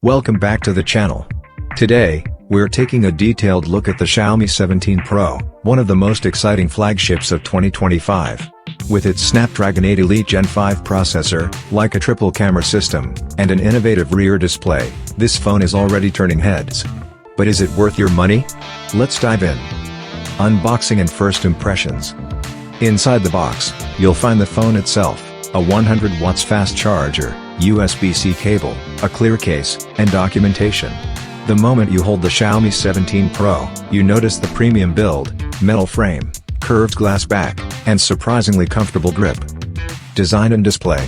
Welcome back to the channel. Today, we're taking a detailed look at the Xiaomi 17 Pro, one of the most exciting flagships of 2025. With its Snapdragon 8 Elite Gen 5 processor, Leica triple camera system, and an innovative rear display, this phone is already turning heads. But is it worth your money? Let's dive in. Unboxing and first impressions. Inside the box, you'll find the phone itself, a 100 watts fast charger, USB-C cable, a clear case, and documentation. The moment you hold the Xiaomi 17 Pro, you notice the premium build, metal frame, curved glass back, and surprisingly comfortable grip. Design and display.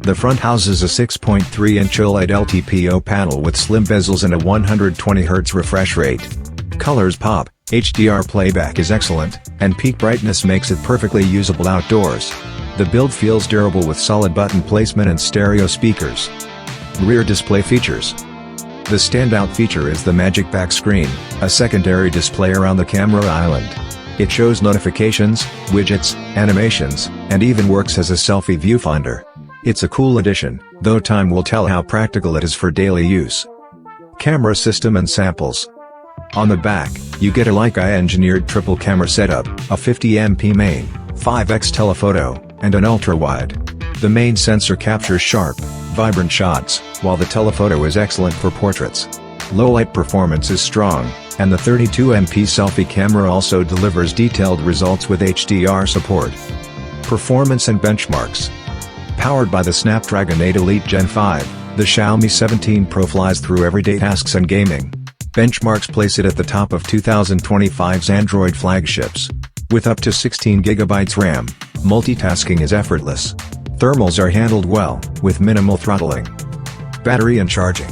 The front houses a 6.3-inch OLED LTPO panel with slim bezels and a 120Hz refresh rate. Colors pop, HDR playback is excellent, and peak brightness makes it perfectly usable outdoors. The build feels durable with solid button placement and stereo speakers. Rear display features. The standout feature is the Magic Back screen, a secondary display around the camera island. It shows notifications, widgets, animations, and even works as a selfie viewfinder. It's a cool addition, though time will tell how practical it is for daily use. Camera system and samples. On the back, you get a Leica-engineered triple camera setup, a 50MP main, 5x telephoto, and an ultrawide. The main sensor captures sharp, vibrant shots, while the telephoto is excellent for portraits. Low-light performance is strong, and the 32MP selfie camera also delivers detailed results with HDR support. Performance and benchmarks. Powered by the Snapdragon 8 Elite Gen 5, the Xiaomi 17 Pro flies through everyday tasks and gaming. Benchmarks place it at the top of 2025's Android flagships. With up to 16GB RAM, multitasking is effortless. Thermals are handled well, with minimal throttling. Battery and charging.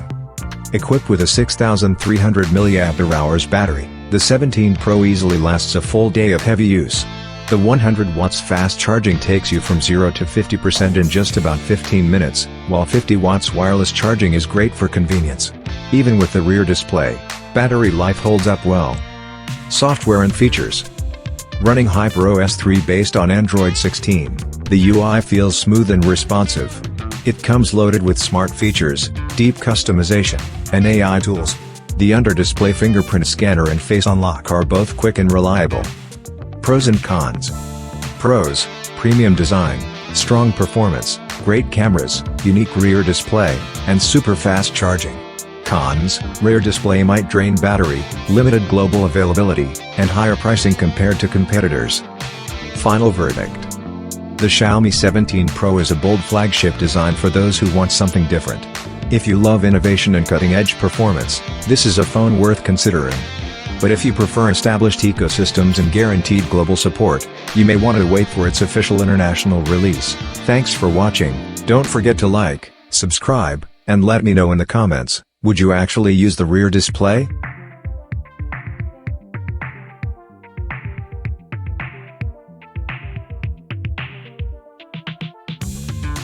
Equipped with a 6,300 mAh battery, the 17 Pro easily lasts a full day of heavy use. The 100 watts fast charging takes you from 0 to 50% in just about 15 minutes, while 50 watts wireless charging is great for convenience. Even with the rear display, battery life holds up well. Software and features. Running HyperOS 3 based on Android 16, the UI feels smooth and responsive. It comes loaded with smart features, deep customization, and AI tools. The under-display fingerprint scanner and face unlock are both quick and reliable. Pros and cons. Pros: premium design, strong performance, great cameras, unique rear display, and super fast charging. Cons: rear display might drain battery, limited global availability, and higher pricing compared to competitors. Final verdict. The Xiaomi 17 Pro is a bold flagship designed for those who want something different. If you love innovation and cutting-edge performance, this is a phone worth considering. But if you prefer established ecosystems and guaranteed global support, you may want to wait for its official international release. Thanks for watching. Don't forget to like, subscribe, and let me know in the comments. Would you actually use the rear display?